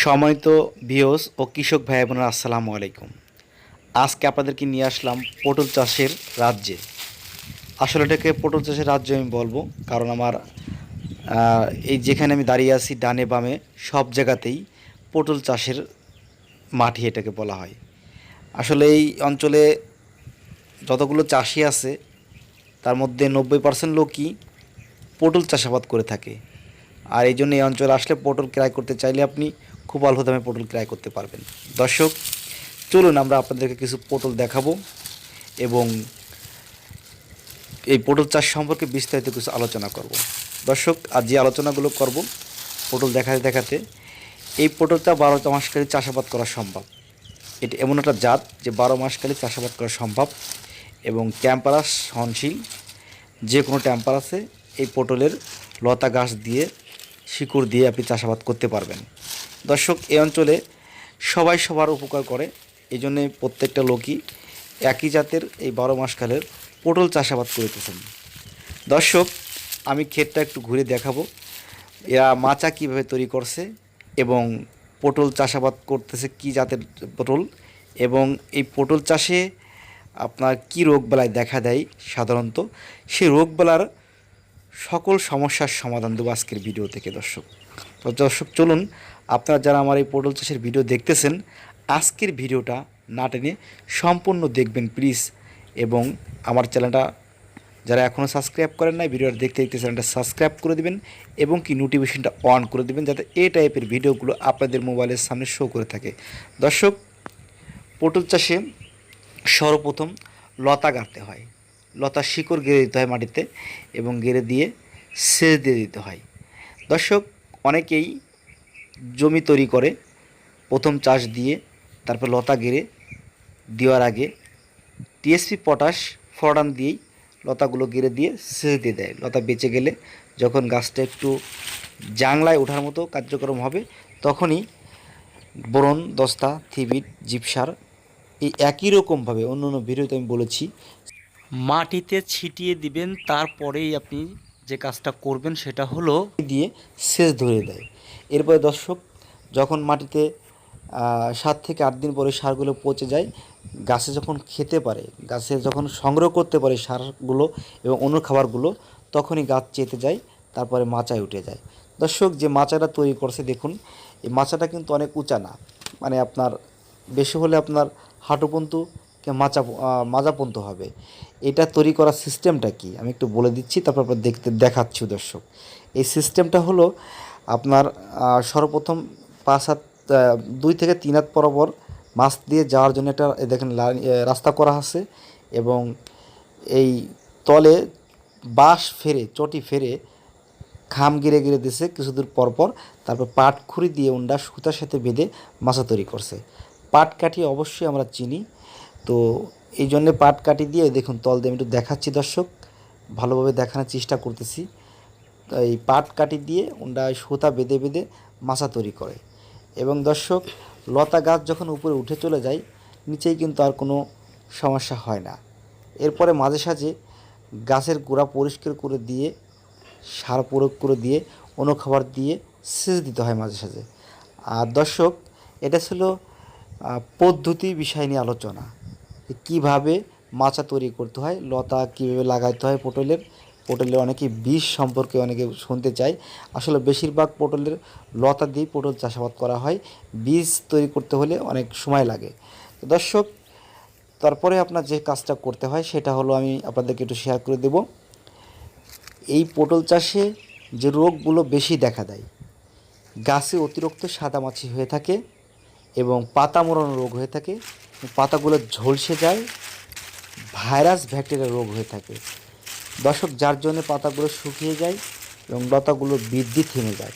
সম্মানিত ভিউয়ার্স ও কৃষক ভাই বোনেরা আসসালামু আলাইকুম। আজকে আপনাদেরকে নিয়ে আসলাম পটল চাষের রাজ্যে। আসলে এটাকে পটল চাষের রাজ্য আমি বলবো, কারণ আমার এই যেখানে আমি দাঁড়িয়ে আছি ডানে বামে সব জায়গাতেই পটল চাষের মাটি এটাকে বলা হয়। আসলে এই অঞ্চলে যতগুলো চাষি আছে তার মধ্যে 90% লোকই পটল চাষাবাদ করে থাকে। আর এই জন্য এই অঞ্চলে আসলে পটল ক্রয় করতে চাইলে আপনি খুব অল্প দামে পটল ক্রয় করতে পারবেন। দর্শক, চলুন আমরা আপনাদেরকে কিছু পটল দেখাবো এবং এই পটল চাষ সম্পর্কে বিস্তারিত কিছু আলোচনা করব। দর্শক, আজ যে আলোচনাগুলো করব পটল দেখাতে দেখাতে, এই পটলটা 12 মাসকালী চাষাবাদ করা সম্ভব। এটি এমন একটা জাত যে 12 মাসকালী চাষাবাদ করা সম্ভব এবং টেম্পারাস সহনশীল। যে কোনো টেম্পারাসে এই পটলের লতা গাছ দিয়ে শিকড় দিয়ে আপনি চাষাবাদ করতে পারবেন। দর্শক, এই অঞ্চলে সবাই সবার উপকার করে, এই জন্যে প্রত্যেকটা লোকই একই জাতের এই 12 মাসকালের পটল চাষাবাদ করিতেছেন। দর্শক, আমি ক্ষেতটা একটু ঘুরে দেখাবো এরা মাচা কীভাবে তৈরি করছে এবং পটল চাষাবাদ করতেছে কী জাতের পটল, এবং এই পটল চাষে আপনার কী রোগবালাই দেখা দেয় সাধারণত, সেই রোগবালার সকল সমস্যার সমাধান দেবো আজকের ভিডিও থেকে। দর্শক চলুন, আপনারা যারা আমার এই পটল চাষের ভিডিও দেখতেছেন আজকের ভিডিওটা না টেনে সম্পূর্ণ দেখবেন প্লিজ, এবং আমার চ্যানেলটা যারা এখনও সাবস্ক্রাইব করেন নাই ভিডিওটা দেখতে দেখতে চ্যানেলটা সাবস্ক্রাইব করে দিবেন এবং কি নোটিফিকেশনটা অন করে দিবেন যাতে এই টাইপের ভিডিওগুলো আপনাদের মোবাইলের সামনে শো করে থাকে। দর্শক, পটল চাষে সর্বপ্রথম লতা গাঁথতে হয়, লতার শিকড় গেড়ে দিতে হয় মাটিতে এবং গেড়ে দিয়ে সেচ দিয়ে দিতে হয়। দর্শক, অনেকেই জমি তৈরি করে প্রথম চাষ দিয়ে তারপর লতা গেড়ে দেওয়ার আগে টিএসপি পটাশ ফরডান দিয়েই লতাগুলো গেড়ে দিয়ে সেচ দিয়ে দেয়। লতা বেঁচে গেলে যখন গাছটা একটু জাংলায় ওঠার মতো কার্যক্রম হবে তখনই বোরন, দস্তা, থিবিট, জিপসার এই একই রকমভাবে অন্য অন্য ভিডিওতে আমি বলেছি মাটিতে ছিটিয়ে দিবেন। তারপরেই আপনি যে কাজটা করবেন সেটা হলো দিয়ে সেচ ধরে দেয়। এরপরে দর্শক, যখন মাটিতে 7 থেকে 8 দিন পরে সারগুলো পচে যায়, গাছে যখন খেতে পারে, গাছে যখন সংগ্রহ করতে পারে সারগুলো এবং অন্য খাবারগুলো, তখনই গাছ চেতে যায়, তারপরে মাচায় উঠে যায়। দর্শক, যে মাচাটা তৈরি করছে দেখুন, এই মাচাটা কিন্তু অনেক উঁচা না, মানে আপনার বেশি হলে আপনার হাঁটুপন্তু মাজাপন্ত হবে। এটা তৈরি করার সিস্টেমটা কি আমি একটু বলে দিচ্ছি, তারপর আপনার দেখাচ্ছি। দর্শক, এই সিস্টেমটা হলো আপনার সর্বপ্রথম 5 হাত 2 থেকে 3 হাত বরাবর মাছ দিয়ে যাওয়ার জন্য একটা দেখেন রাস্তা করা আছে, এবং এই তলে বাঁশ ফেরে চটি ফেরে খাম গিরে গিরে দিছে কিছু দূর পরপর, তারপর পাটখুরি দিয়ে উন্ডা সুতার সাথে বেঁধে মাছা তৈরি করছে। পাট কাঠি অবশ্যই আমরা চিনি, তো এই জন্যে পাট কাঠি দিয়ে দেখুন তল দিয়ে আমি একটু দেখাচ্ছি। দর্শক, ভালোভাবে দেখানোর চেষ্টা করতেছি। এই পাট কাঠি দিয়ে উন্ডা সুতা বেঁধে বেঁধে মাছা তৈরি করে। এবং দর্শক, লতা গাছ যখন উপরে উঠে চলে যায় নিচেই কিন্তু আর কোনো সমস্যা হয় না। এরপরে মাঝে সাঝে গাছের গোড়া পরিষ্কার করে দিয়ে সার প্রয়োগ করে দিয়ে অন্য খাবার দিয়ে সেচ দিতে হয় মাঝে সাঝে। আর দর্শক, এটা ছিল পদ্ধতি বিষয় নিয়ে আলোচনা, কীভাবে মাচা তৈরি করতে হয়, লতা কীভাবে লাগাইতে হয় পটলের অনেকে বীজ সম্পর্কে অনেকে শুনতে চায়। আসলে বেশিরভাগ পটলের লতা দিয়ে পটল চাষাবাদ করা হয়, বীজ তৈরি করতে হলে অনেক সময় লাগে। দর্শক, তারপরে আপনার যে কাজটা করতে হয় সেটা হলো আমি আপনাদেরকে একটু শেয়ার করে দেব। এই পটল চাষে যে রোগগুলো বেশি দেখা দেয়, গাছে অতিরিক্ত সাদামাছি হয়ে থাকে এবং পাতা মোড়ানো রোগ হয়ে থাকে, পাতাগুলো ঝলসে যায়, ভাইরাস ব্যাকটেরিয়া রোগ হয়ে থাকে। দর্শক, যার জন্য পাতাগুলো শুকিয়ে যায় এবং লতাগুলো বৃদ্ধি থেমে যায়।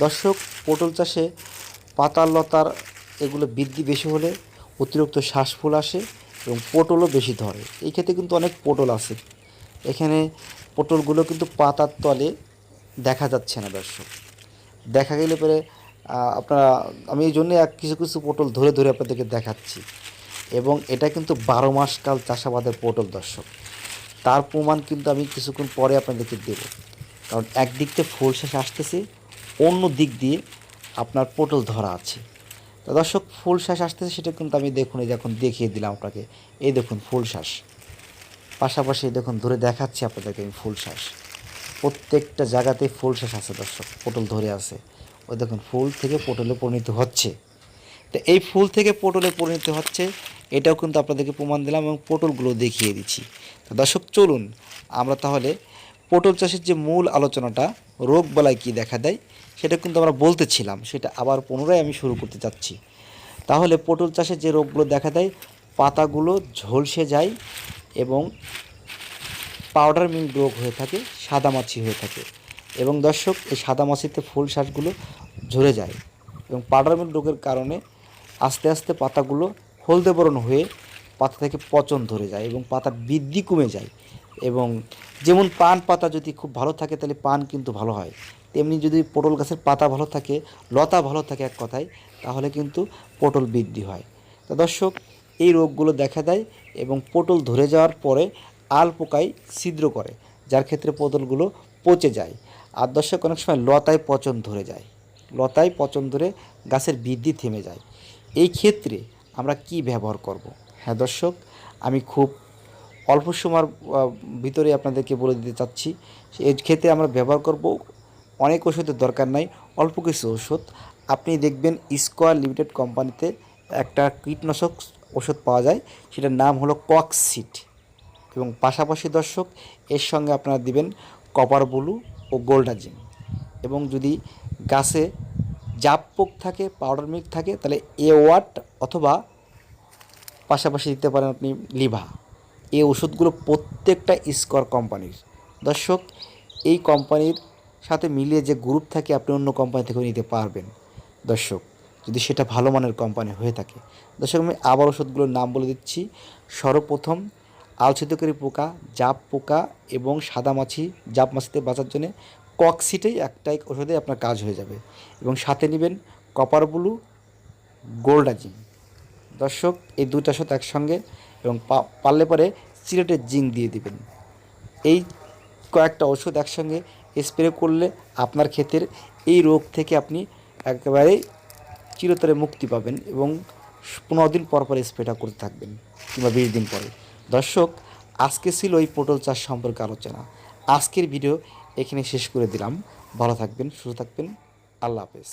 দর্শক, পটল চাষে পাতার লতার এগুলো বৃদ্ধি বেশি হলে অতিরিক্ত শ্বাসফুল আসে এবং পটলও বেশি ধরে। এই ক্ষেত্রে কিন্তু অনেক পটল আছে, এখানে পটলগুলো কিন্তু পাতার তলে দেখা যাচ্ছে না। দর্শক, দেখা গেলে পরে আপনারা আমি এই জন্যে কিছু কিছু পটল ধরে ধরে আপনাদেরকে দেখাচ্ছি, এবং এটা কিন্তু 12 মাস কাল চাষাবাদের পটল। দর্শক, তার প্রমাণ কিন্তু আমি কিছুক্ষণ পরে আপনাদেরকে দেব, কারণ একদিক থেকে ফুল শেষ আসতেছে, অন্য দিক দিয়ে আপনার পটল ধরা আছে। তো দর্শক ফুল শ্বাস আসতেছে সেটা কিন্তু আমি দেখুন এই যখন দেখিয়ে দিলাম আপনাকে, এই দেখুন ফুল শ্বাস, পাশাপাশি দেখুন ধরে দেখাচ্ছি আপনাদেরকে আমি ফুল শ্বাস, প্রত্যেকটা জায়গাতেই ফুল শ্বাস আছে দর্শক, পটল ধরে আছে। ওই দেখুন ফুল থেকে পটলে পরিণত হচ্ছে। তো এই ফুল থেকে পটলে পরিণত হচ্ছে, এটাও কিন্তু আপনাদেরকে প্রমাণ দিলাম এবং পটলগুলো দেখিয়ে দিচ্ছি। তো দর্শক চলুন আমরা তাহলে পটল চাষের যে মূল আলোচনাটা, রোগ বালাই কী দেখা দেয় সেটা কিন্তু আমরা বলতেছিলাম, সেটা আবার পুনরায় আমি শুরু করতে চাচ্ছি। তাহলে পটল চাষের যে রোগগুলো দেখা দেয়, পাতাগুলো ঝলসে যায় এবং পাউডার মিল রোগ হয়ে থাকে, সাদামাছি হয়ে থাকে। এবং দর্শক এই সাদামাছিতে ফুল শ্বাসগুলো ঝরে যায় এবং পাউডার মিল রোগের কারণে আস্তে আস্তে পাতাগুলো হলদে বরণ হয়ে পাতা থেকে পচন ধরে যায় এবং পাতার বৃদ্ধি কমে যায়। এবং যেমন পান পাতা যদি খুব ভালো থাকে তাহলে পান কিন্তু ভালো হয়, তেমনি যদি পটল গাছের পাতা ভালো থাকে, লতা ভালো থাকে এক কথায়, তাহলে কিন্তু পটল বৃদ্ধি হয়। তো দর্শক এই রোগগুলো দেখা দেয় এবং পটল ধরে যাওয়ার পরে আল পোকায় ছিদ্র করে, যার ক্ষেত্রে পটলগুলো পচে যায়। আর দর্শক অনেক সময় লতায় পচন ধরে যায়, লতায় পচন ধরে গাছের বৃদ্ধি থেমে যায়। এই ক্ষেত্রে আমরা কি ব্যবহার করব? হ্যাঁ দর্শক, আমি খুব অল্প সময়ের ভিতরে আপনাদেরকে বলে দিতে চাচ্ছি। এই ক্ষেত্রে আমরা ব্যবহার করব, অনেক ওষুধের দরকার নাই, অল্প কিছু ওষুধ। আপনি দেখবেন স্কোয়ার লিমিটেড কোম্পানিতে একটা কীটনাশক ওষুধ পাওয়া যায়, সেটার নাম হলো ককসিট। এবং পাশাপাশি দর্শক এর সঙ্গে আপনারা দিবেন কপার ব্লু ও গোল্ডাজিম। এবং যদি গাছে জাপ পোক থাকে, পাউডার মিল্ক থাকে, তাহলে ওয়াট অথবা পাশাপাশি দিতে পারেন আপনি লিভা। এই ওষুধগুলো প্রত্যেকটা স্কোয়ার কোম্পানির। দর্শক এই কোম্পানির সাথে মিলিয়ে যে গ্রুপ থাকে আপনি অন্য কোম্পানি থেকেও নিতে পারবেন দর্শক, যদি সেটা ভালো মানের কোম্পানি হয়ে থাকে। দর্শক আমি আবার ওষুধগুলোর নাম বলে দিচ্ছি। সর্বপ্রথম আলছিতকারী পোকা, জাপ পোকা এবং সাদামাছি, জাপ মাছিতে বাঁচার জন্য ককসিটেই একটাই ওষুধে আপনার কাজ হয়ে যাবে। এবং সাথে নেবেন কপার ব্লু, গোল্ডাজিম। দর্শক এই দুইটা ওষুধ একসঙ্গে এবং পারলে পরে সিলেটের জিঙ্ক দিয়ে দিবেন। এই কয়েকটা ওষুধ একসঙ্গে স্প্রে করলে আপনার ক্ষেতের এই রোগ থেকে আপনি একেবারেই চিরতরে মুক্তি পাবেন এবং 15 দিন পর পর স্প্রেটা করতে থাকবেন কিংবা 20 দিন পরে। দর্শক আজকে ছিল এই পটল চাষ সম্পর্কে আলোচনা। আজকের ভিডিও এখানে শেষ করে দিলাম। ভালো থাকবেন, সুস্থ থাকবেন, আল্লাহ হাফেজ।